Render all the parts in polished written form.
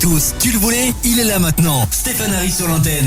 tous, tu le voulais, il est là maintenant. Stéphane Harry sur l'antenne.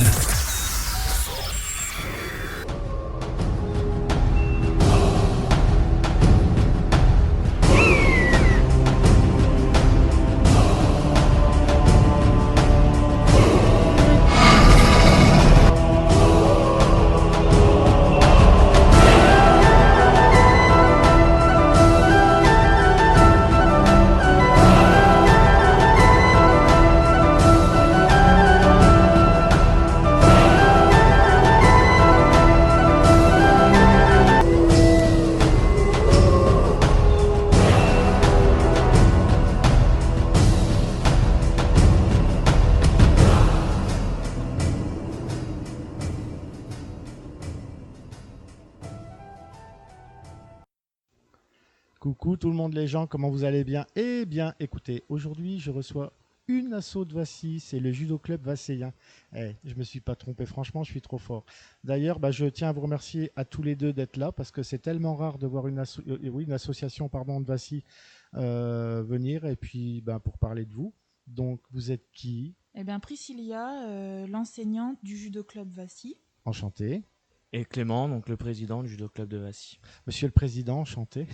Coucou tout le monde les gens, comment vous allez bien? Eh bien écoutez, aujourd'hui je reçois une asso de Vassy, c'est le judo club vasséien. Je me suis pas trompé, franchement je suis trop fort. D'ailleurs je tiens à vous remercier à tous les deux d'être là parce que c'est tellement rare de voir une association de Vassy venir et puis pour parler de vous. Donc vous êtes qui? Eh bien, Priscilla, l'enseignante du judo club Vassy. Enchanté. Et Clément, donc le président du judo club de Vassy. Monsieur le président, enchanté.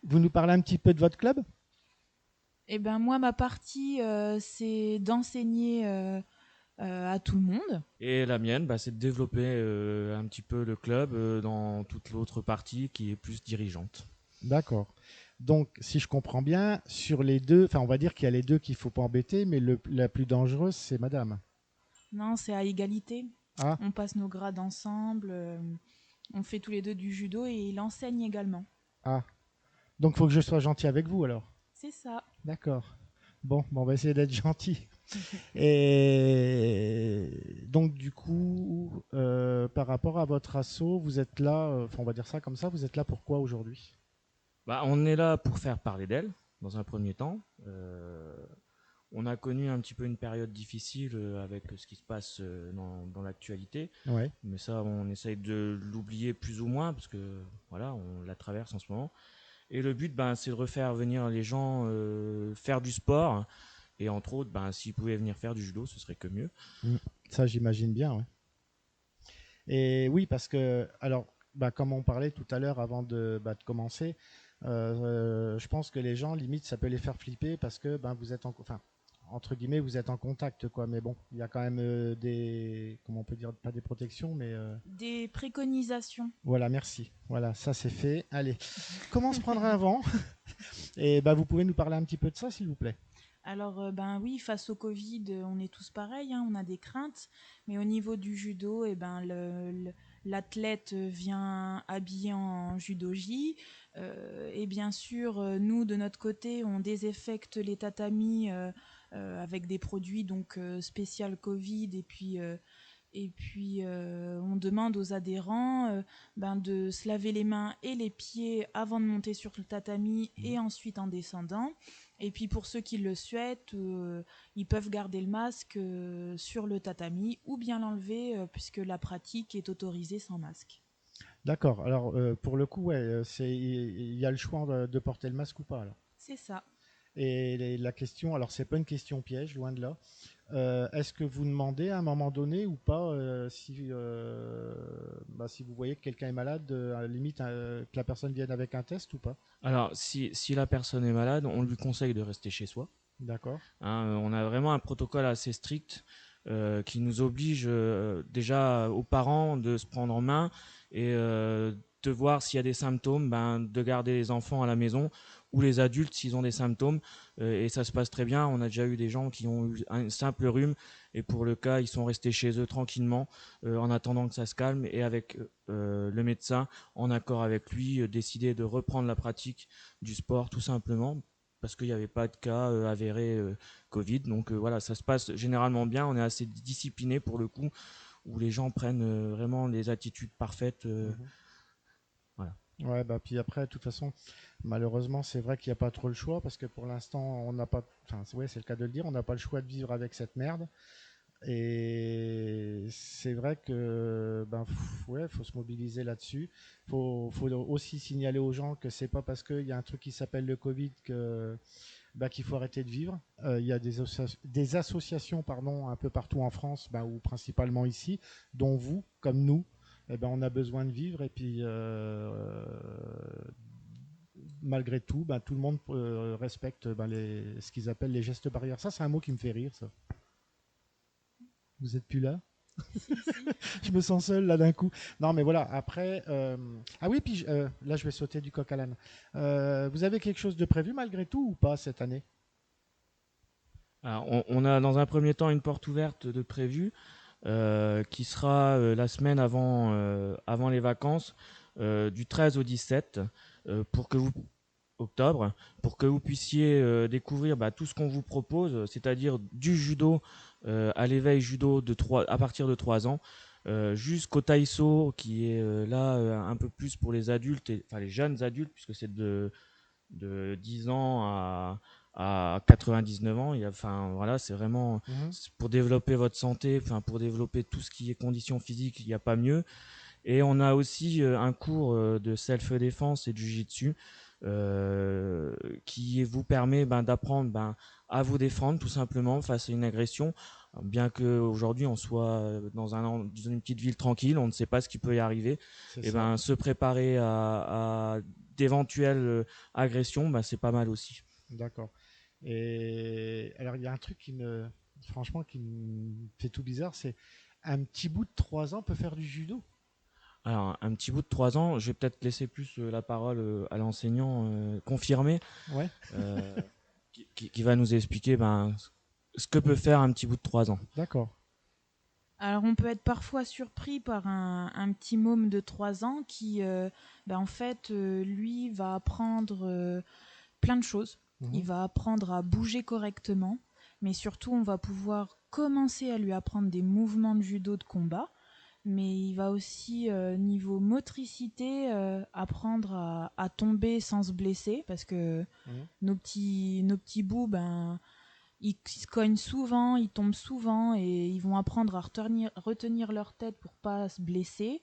Vous nous parlez un petit peu de votre club? Eh bien, moi, ma partie, c'est d'enseigner à tout le monde. Et la mienne, c'est de développer un petit peu le club dans toute l'autre partie qui est plus dirigeante. D'accord. Donc, si je comprends bien, sur les deux, on va dire qu'il y a les deux qu'il ne faut pas embêter, mais la plus dangereuse, c'est madame. Non, c'est à égalité. Ah, On passe nos grades ensemble. On fait tous les deux du judo et il enseigne également. ah. Donc, il faut que je sois gentil avec vous, alors. C'est ça. D'accord. Bon, on va essayer d'être gentil. Et donc, du coup, par rapport à votre asso, vous êtes là, on va dire ça comme ça, vous êtes là pour quoi aujourd'hui? On est là pour faire parler d'elle, dans un premier temps. On a connu un petit peu une période difficile avec ce qui se passe dans l'actualité. Ouais. Mais ça, on essaye de l'oublier plus ou moins, parce que voilà, on la traverse en ce moment. Et le but, c'est de refaire venir les gens faire du sport. Et entre autres, s'ils pouvaient venir faire du judo, ce serait que mieux. Ça, j'imagine bien, ouais. Et oui, parce que, alors, comme on parlait tout à l'heure avant de commencer, je pense que les gens, limite, ça peut les faire flipper parce que vous êtes entre guillemets, vous êtes en contact, quoi. Mais bon, il y a quand même des, comment on peut dire, pas des protections, mais Des préconisations. voilà, merci. Voilà, ça c'est fait. Allez, comment se prendre un vent? Et vous pouvez nous parler un petit peu de ça, s'il vous plaît? Alors, oui, face au Covid, on est tous pareils, hein, on a des craintes. Mais au niveau du judo, l'athlète vient habillé en judogi. Et bien sûr, nous, de notre côté, on désinfecte les tatamis avec des produits spécial Covid. Et puis, on demande aux adhérents de se laver les mains et les pieds avant de monter sur le tatami et ensuite en descendant. Et puis pour ceux qui le souhaitent, ils peuvent garder le masque sur le tatami ou bien l'enlever puisque la pratique est autorisée sans masque. D'accord. Alors, pour le coup, ouais, il y a le choix de porter le masque ou pas, alors. C'est ça. Et la question, alors c'est pas une question piège, loin de là. Est-ce que vous demandez à un moment donné ou pas si vous voyez que quelqu'un est malade, à la limite que la personne vienne avec un test ou pas? Alors, si la personne est malade, on lui conseille de rester chez soi. D'accord. On a vraiment un protocole assez strict qui nous oblige déjà aux parents de se prendre en main et de voir s'il y a des symptômes, de garder les enfants à la maison ou les adultes s'ils ont des symptômes. Et ça se passe très bien. On a déjà eu des gens qui ont eu un simple rhume et pour le cas, ils sont restés chez eux tranquillement en attendant que ça se calme et avec le médecin, en accord avec lui, décider de reprendre la pratique du sport tout simplement parce qu'il n'y avait pas de cas avérés Covid. Donc voilà, ça se passe généralement bien. On est assez discipliné pour le coup, où les gens prennent vraiment les attitudes parfaites. Voilà. Ouais, puis après, de toute façon, malheureusement, c'est vrai qu'il n'y a pas trop le choix parce que pour l'instant, on n'a pas, ouais, c'est le cas de le dire, on n'a pas le choix de vivre avec cette merde. Et c'est vrai que ouais, faut se mobiliser là-dessus. Faut aussi signaler aux gens que c'est pas parce qu'il y a un truc qui s'appelle le Covid que bah, qu'il faut arrêter de vivre. Il y a des associations pardon, un peu partout en France, bah, ou principalement ici, dont vous, comme nous, eh ben, on a besoin de vivre. Et puis, malgré tout, bah, tout le monde respecte bah, ce qu'ils appellent les gestes barrières. Ça, c'est un mot qui me fait rire, ça. Vous êtes plus là? Si, si. Je me sens seul là d'un coup. Non, mais voilà, après. Ah oui, puis là, je vais sauter du coq à l'âne. Vous avez quelque chose de prévu malgré tout ou pas cette année? Alors, on a dans un premier temps une porte ouverte de prévue qui sera la semaine avant les vacances, du 13 au 17, pour que vous octobre, pour que vous puissiez découvrir bah, tout ce qu'on vous propose, c'est-à-dire du judo à l'éveil judo à partir de 3 ans, jusqu'au taïso qui est là un peu plus pour les adultes, enfin les jeunes adultes, puisque c'est de 10 ans à 99 ans. Enfin, voilà, c'est vraiment Mhm. c'est pour développer votre santé, enfin, pour développer tout ce qui est conditions physiques, il n'y a pas mieux. Et on a aussi un cours de self-défense et de jiu-jitsu qui vous permet d'apprendre à vous défendre tout simplement face à une agression. Bien qu'aujourd'hui on soit dans une petite ville tranquille, on ne sait pas ce qui peut y arriver. C'est Et ça. se préparer à d'éventuelles agressions, c'est pas mal aussi. D'accord. Et alors, il y a un truc franchement, qui me fait tout bizarre, c'est un petit bout de 3 ans peut faire du judo. Alors, un petit bout de 3 ans, je vais peut-être laisser plus la parole à l'enseignant confirmé, Ouais. euh, qui va nous expliquer ce que peut faire un petit bout de 3 ans. D'accord. Alors, on peut être parfois surpris par un petit môme de 3 ans qui, en fait, lui, va apprendre plein de choses. Il Mhm. va apprendre à bouger correctement, mais surtout, on va pouvoir commencer à lui apprendre des mouvements de judo de combat. Mais il va aussi, niveau motricité, apprendre à tomber sans se blesser, parce que Mhm. nos petits bouts, ils se cognent souvent, ils tombent souvent, et ils vont apprendre à retenir leur tête pour pas se blesser.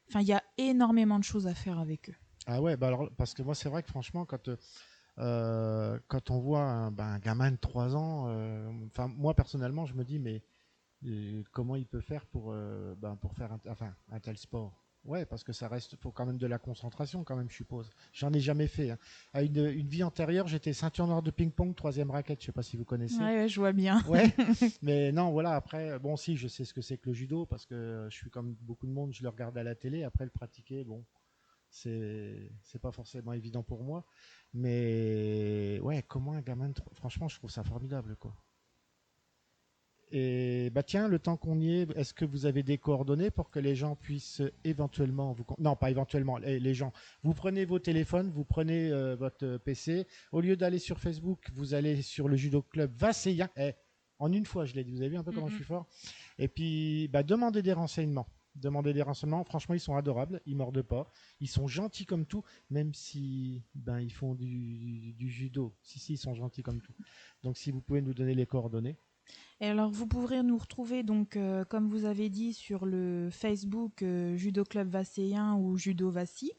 Enfin, il y a énormément de choses à faire avec eux. Ah ouais, bah alors, parce que moi, c'est vrai que franchement, quand on voit un gamin de 3 ans, enfin, moi, personnellement, je me dis, mais comment il peut faire pour faire un tel sport? Ouais, parce que ça reste, faut quand même de la concentration, quand même, je suppose. J'en ai jamais fait, hein. À une vie antérieure, j'étais ceinture noire de ping-pong, troisième raquette, je sais pas si vous connaissez. Ouais, ouais, je vois bien. Ouais, mais non, voilà, après, bon, si, je sais ce que c'est que le judo, parce que je suis comme beaucoup de monde, je le regarde à la télé, après le pratiquer, bon, c'est pas forcément évident pour moi. Mais ouais, comment un gamin franchement, je trouve ça formidable, quoi. Et bah tiens, le temps qu'on y est, est-ce que vous avez des coordonnées pour que les gens puissent éventuellement non, pas éventuellement, les gens, vous prenez vos téléphones, vous prenez votre PC, au lieu d'aller sur Facebook, vous allez sur le judo club Vasseyan. En une fois, je l'ai dit, vous avez vu un peu comment je suis fort. Et puis, bah, demandez des renseignements. Demandez des renseignements. Franchement, ils sont adorables, ils mordent pas, ils sont gentils comme tout, même si ils font du judo. Si, ils sont gentils comme tout. Donc, si vous pouvez nous donner les coordonnées. Et alors, vous pourrez nous retrouver, donc, comme vous avez dit, sur le Facebook Judo Club Vasséen ou Judo Vassi.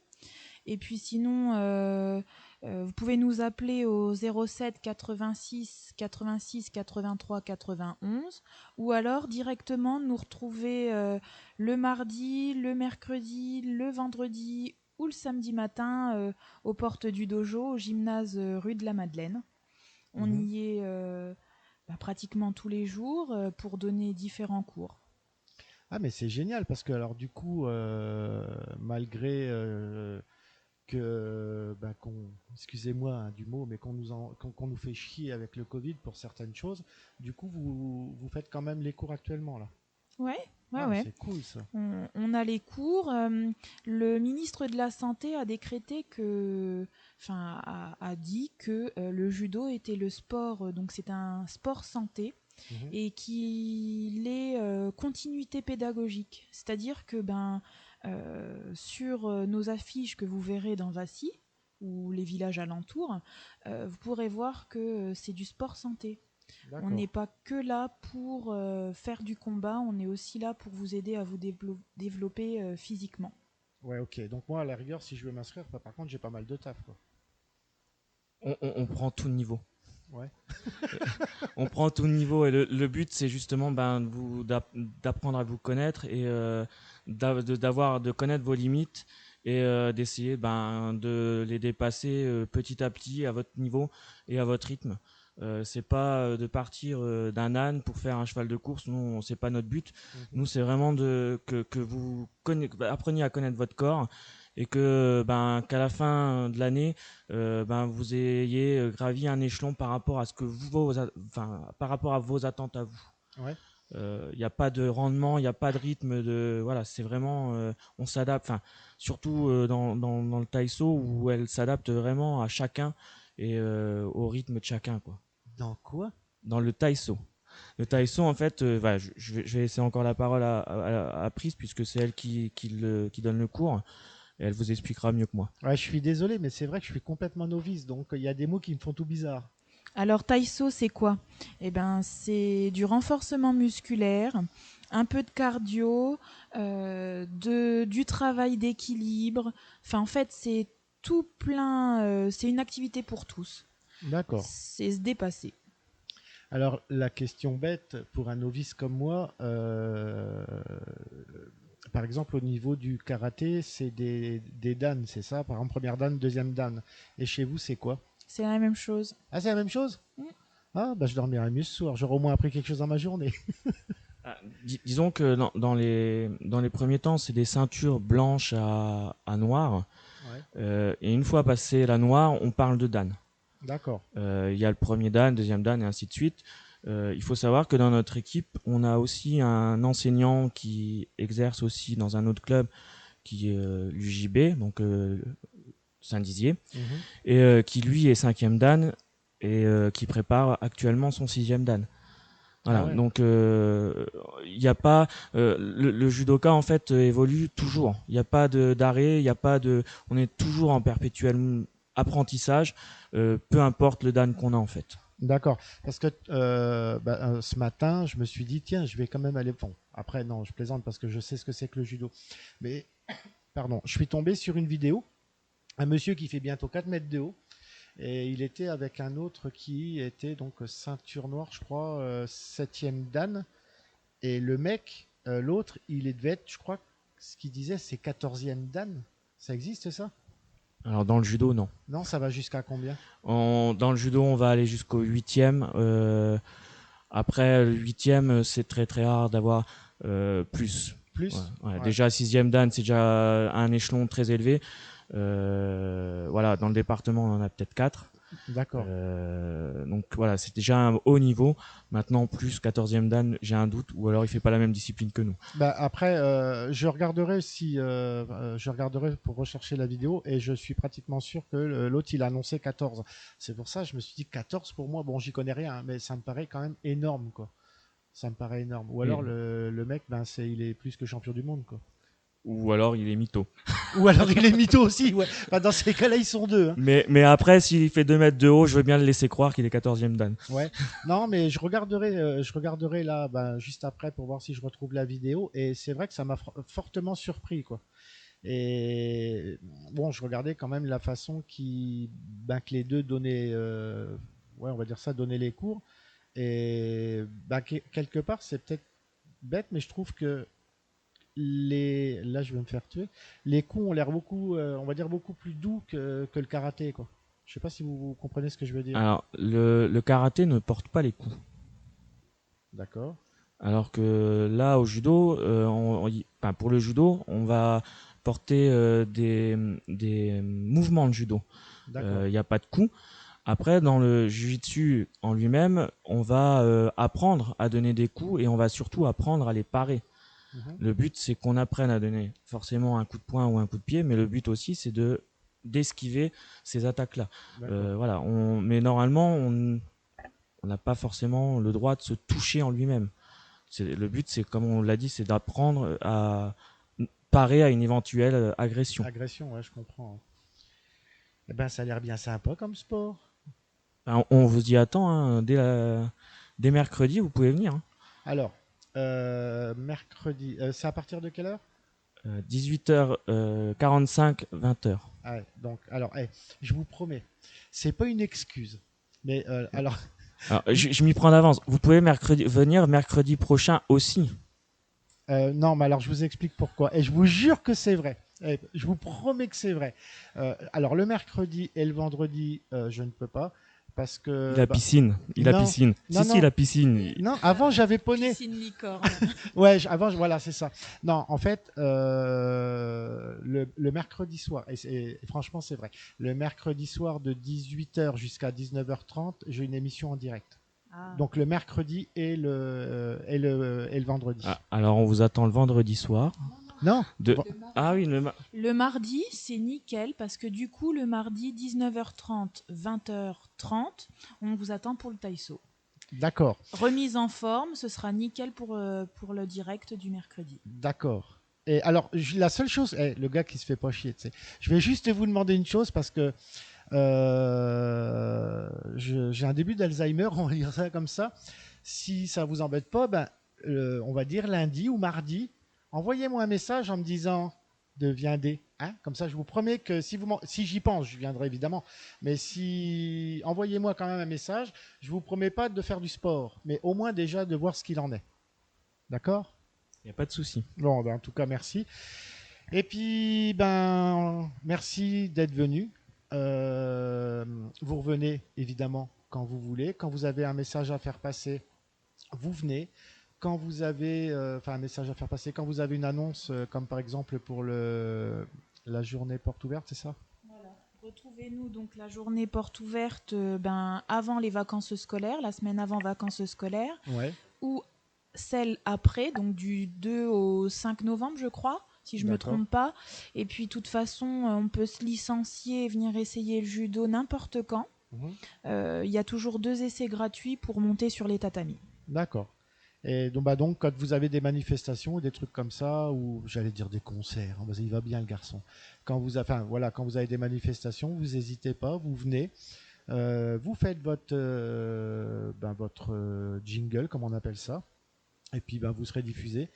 Et puis sinon, vous pouvez nous appeler au 07 86 86 83 91, ou alors directement nous retrouver le mardi, le mercredi, le vendredi ou le samedi matin aux portes du dojo, au gymnase rue de la Madeleine. On Mhm. y est pratiquement tous les jours pour donner différents cours. Ah, mais c'est génial parce que, alors, du coup, malgré excusez-moi hein, du mot, mais qu'on nous fait chier avec le Covid pour certaines choses, du coup, vous faites quand même les cours actuellement, là. Ouais, ouais, Ah, ouais. c'est cool ça. On a les cours. Le ministre de la Santé a décrété a dit que le judo était le sport, donc c'est un sport santé, Mhm. et qu'il est continuité pédagogique. C'est-à-dire que sur nos affiches que vous verrez dans Vassy ou les villages alentours, vous pourrez voir que c'est du sport santé. On D'accord. n'est pas que là pour faire du combat, on est aussi là pour vous aider à vous développer physiquement. Ouais, ok. Donc moi, à la rigueur, si je veux m'inscrire, par contre, j'ai pas mal de taf, quoi. On prend tout niveau. Ouais. On prend tout niveau et le but c'est justement d'apprendre à vous connaître et de connaître vos limites et d'essayer de les dépasser petit à petit à votre niveau et à votre rythme. C'est pas de partir d'un âne pour faire un cheval de course, nous c'est pas notre but. Nous c'est vraiment que vous appreniez à connaître votre corps et qu'à la fin de l'année vous ayez gravi un échelon par rapport à ce que par rapport à vos attentes à vous. Ouais. Il n'y a pas de rendement, il n'y a pas de rythme, voilà, c'est vraiment, on s'adapte, surtout dans le taïso où elle s'adapte vraiment à chacun et au rythme de chacun, quoi. Dans quoi? Dans le taïso. Le taïso, en fait, je vais laisser encore la parole à Prise puisque c'est elle qui donne le cours et elle vous expliquera mieux que moi. Ouais, je suis désolé, mais c'est vrai que je suis complètement novice, donc il y a des mots qui me font tout bizarre. Alors, taïso, c'est quoi? Eh ben, c'est du renforcement musculaire, un peu de cardio, du travail d'équilibre. Enfin, en fait, c'est tout plein. C'est une activité pour tous. D'accord. C'est se dépasser. Alors, la question bête pour un novice comme moi, par exemple, au niveau du karaté, c'est des dan, c'est ça? Par exemple, première dan, deuxième dan. Et chez vous, c'est quoi? C'est la même chose. Ah, c'est la même chose? Mm. Ah, bah je dormirai mieux ce soir. J'aurai au moins appris quelque chose dans ma journée. Disons que dans les premiers temps, c'est des ceintures blanches à noires. Ouais. Et une fois passé la noire, on parle de dan. D'accord. Il y a le premier dan, deuxième dan et ainsi de suite. Il faut savoir que dans notre équipe, on a aussi un enseignant qui exerce aussi dans un autre club qui est l'UJB, donc Saint-Dizier, Mhm. et qui lui est cinquième dan et qui prépare actuellement son sixième dan. Voilà, Ah ouais. donc il n'y a pas le judoka en fait évolue toujours. Il n'y a pas d'arrêt, il y a pas de, on est toujours en perpétuel apprentissage, peu importe le dan qu'on a en fait. D'accord. Parce que ce matin, je me suis dit, tiens, je vais quand même aller. Bon, après, non, je plaisante parce que je sais ce que c'est que le judo. Mais, pardon, je suis tombé sur une vidéo, un monsieur qui fait bientôt 4 mètres de haut. Et il était avec un autre qui était donc ceinture noire, je crois, septième dan. Et le mec, l'autre, devait être, je crois, ce qu'il disait, c'est 14e dan. Ça existe ça? Alors dans le judo, non. Non, ça va jusqu'à combien? Dans le judo, on va aller jusqu'au huitième. Après, le huitième, c'est très très rare d'avoir plus. Plus? Ouais. Ouais. Déjà, sixième dan, c'est déjà un échelon très élevé. Voilà, dans le département, on en a peut-être 4. D'accord. Donc voilà, c'est déjà un haut niveau. Maintenant, plus 14e dan, j'ai un doute, ou alors il fait pas la même discipline que nous. Bah après, je regarderai je regarderai pour rechercher la vidéo et je suis pratiquement sûr que l'autre il a annoncé 14. C'est pour ça que je me suis dit 14 pour moi. Bon, j'y connais rien, hein, mais ça me paraît quand même énorme quoi. Ça me paraît énorme. Ou alors le mec, il est plus que champion du monde quoi. Ou alors il est mytho. Ou alors il est mytho aussi. Ouais. Bah, dans ces cas-là, ils sont deux. Hein. Mais après, s'il fait 2 mètres de haut, je veux bien le laisser croire qu'il est 14e dan. Ouais. Non, mais je regarderai là, juste après pour voir si je retrouve la vidéo. Et c'est vrai que ça m'a fortement surpris, quoi. Et bon, je regardais quand même la façon que les deux donnaient, ouais, on va dire ça, donnaient les cours. Et quelque part, c'est peut-être bête, mais je trouve que là, je vais me faire tuer. Les coups ont l'air beaucoup, on va dire beaucoup plus doux que le karaté, quoi. Je sais pas si vous comprenez ce que je veux dire. Alors, le karaté ne porte pas les coups. D'accord. Alors que là, au judo, pour le judo, on va porter des mouvements de judo. Il n'y a pas de coups. Après, dans le jiu-jitsu en lui-même, on va apprendre à donner des coups et on va surtout apprendre à les parer. Le but, c'est qu'on apprenne à donner forcément un coup de poing ou un coup de pied, mais le but aussi, c'est d'esquiver ces attaques-là. Voilà. Mais normalement, on n'a pas forcément le droit de se toucher en lui-même. Le but, c'est comme on l'a dit, c'est d'apprendre à parer à une éventuelle agression. Agression, ouais, je comprends. Eh ben, ça a l'air bien sympa comme sport. On vous y attend, hein, dès mercredi, vous pouvez venir. Hein. Alors, mercredi, c'est à partir de quelle heure? 18h45, 20h. Ah ouais, donc, alors, je vous promets, c'est pas une excuse. Mais alors, Alors, je m'y prends d'avance. Vous pouvez venir mercredi prochain aussi. non, mais alors je vous explique pourquoi. Et je vous jure que c'est vrai. Et je vous promets que c'est vrai. Alors le mercredi et le vendredi, je ne peux pas parce que La piscine. Il a non, piscine. non, Si, non. la piscine. Non, avant j'avais poney. Piscine licorne. Ouais, voilà, c'est ça. Non, en fait, le mercredi soir, et franchement c'est vrai, le mercredi soir de 18h jusqu'à 19h30, j'ai une émission en direct. Ah. Donc le mercredi et le vendredi. Ah, alors, on vous attend le vendredi soir. Non, De... Bon, Ah oui, Le mardi, c'est nickel parce que du coup, le mardi, 19h30, 20h30, on vous attend pour le taïso. d'accord, Remise en forme, ce sera nickel pour le direct du mercredi. d'accord. Et alors, la seule chose, le gars qui se fait pas chier, tu sais, je vais juste vous demander une chose parce que j'ai un début d'Alzheimer, on va dire ça comme ça. Si ça vous embête pas, ben, on va dire lundi ou mardi, envoyez-moi un message en me disant de viender. Hein, comme ça, je vous promets que si j'y pense, je viendrai évidemment. Mais si envoyez-moi quand même un message, je vous promets pas de faire du sport, mais au moins déjà de voir ce qu'il en est. D'accord? il n'y a pas de souci. Bon, ben, en tout cas, merci. Et puis, ben, merci d'être venu. Vous revenez évidemment quand vous voulez. Quand vous avez un message à faire passer, vous venez. Quand vous avez, un message à faire passer, quand vous avez une annonce, comme par exemple pour la journée porte ouverte, c'est ça? Voilà. Retrouvez-nous donc la journée porte ouverte avant les vacances scolaires, la semaine avant vacances scolaires, Ouais. ou celle après, donc du 2 au 5 novembre, je crois, si je ne me D'accord. trompe pas. Et puis, de toute façon, on peut se licencier et venir essayer le judo n'importe quand. Mhm. Il y a toujours 2 essais gratuits pour monter sur les tatamis. D'accord. Et donc, quand vous avez des manifestations ou des trucs comme ça, ou j'allais dire des concerts, hein, parce qu'il va bien le garçon. Quand vous avez des manifestations, vous n'hésitez pas, vous venez, vous faites votre jingle, comme on appelle ça, et puis vous serez diffusé.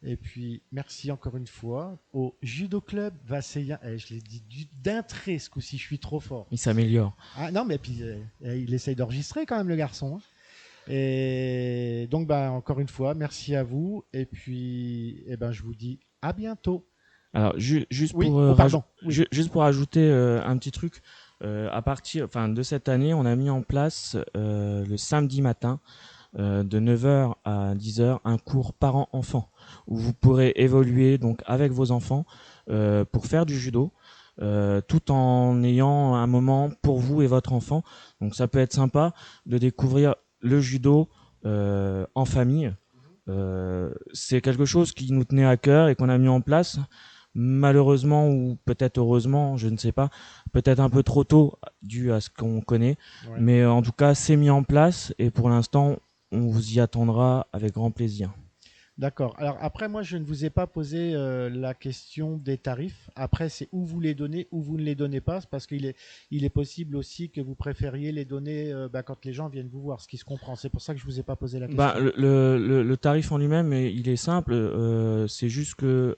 Et puis, merci encore une fois au Judo Club Vasseyan. Je l'ai dit d'un trait ce coup-ci, je suis trop fort. Il s'améliore. Ah non, mais puis il essaye d'enregistrer quand même, le garçon. Hein. Et donc, encore une fois, merci à vous. Et puis, je vous dis à bientôt. Alors, juste Oui, pour pardon. Oui. juste pour ajouter un petit truc, à partir de cette année, on a mis en place le samedi matin de 9h à 10h un cours parents-enfants où vous pourrez évoluer donc avec vos enfants pour faire du judo. Tout en ayant un moment pour vous et votre enfant. Donc ça peut être sympa de découvrir le judo en famille. C'est quelque chose qui nous tenait à cœur et qu'on a mis en place. Malheureusement ou peut-être heureusement, je ne sais pas, peut-être un peu trop tôt dû à ce qu'on connaît. Ouais. Mais en tout cas, c'est mis en place et pour l'instant, on vous y attendra avec grand plaisir. D'accord. Alors après, moi, je ne vous ai pas posé la question des tarifs. Après, c'est où vous les donnez, où vous ne les donnez pas, parce qu'il est possible aussi que vous préfériez les donner quand les gens viennent vous voir, ce qui se comprend. C'est pour ça que je vous ai pas posé la question. Le tarif en lui-même, il est simple. C'est juste que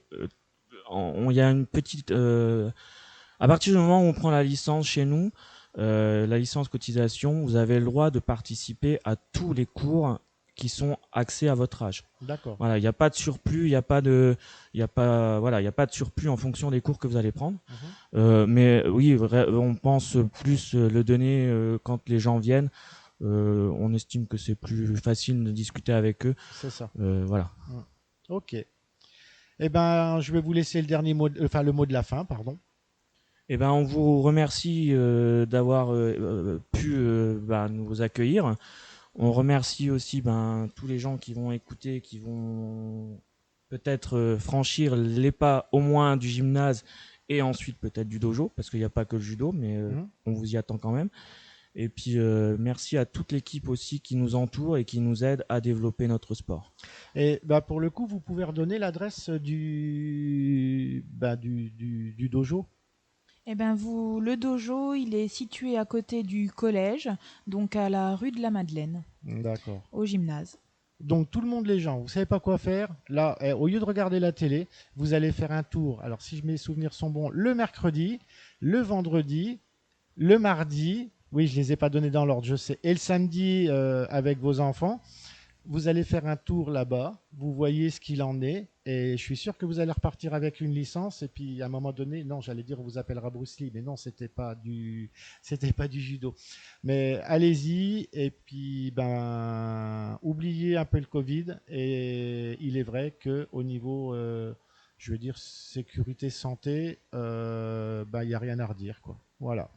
il y a une petite. À partir du moment où on prend la licence chez nous, la licence cotisation, vous avez le droit de participer à tous les cours qui sont axés à votre âge. D'accord. Voilà, il n'y a pas de surplus, il n'y a pas de surplus en fonction des cours que vous allez prendre. Mais oui, on pense plus le donner quand les gens viennent. On estime que c'est plus facile de discuter avec eux. C'est ça. Voilà. Ok. Je vais vous laisser le mot de la fin, pardon. On vous remercie d'avoir pu nous accueillir. On remercie aussi tous les gens qui vont écouter, qui vont peut-être franchir les pas au moins du gymnase et ensuite peut-être du dojo, parce qu'il n'y a pas que le judo, mais on vous y attend quand même. Et puis merci à toute l'équipe aussi qui nous entoure et qui nous aide à développer notre sport. Et pour le coup, vous pouvez redonner l'adresse du dojo. Le dojo, il est situé à côté du collège, donc à la rue de la Madeleine. D'accord. Au gymnase. Donc tout le monde, les gens, vous savez pas quoi faire. Là, au lieu de regarder la télé, vous allez faire un tour. Alors si mes souvenirs sont bons, le mercredi, le vendredi, le mardi Oui, je les ai pas donnés dans l'ordre, je sais. Et le samedi, avec vos enfants, vous allez faire un tour là-bas, vous voyez ce qu'il en est, et je suis sûr que vous allez repartir avec une licence. Et puis à un moment donné, non, j'allais dire on vous appellera Bruce Lee, mais non, c'était pas du judo. Mais allez-y, et puis ben oubliez un peu le Covid. Et il est vrai que au niveau, je veux dire sécurité santé, ben il y a rien à redire quoi. Voilà.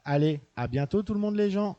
Allez, à bientôt tout le monde les gens.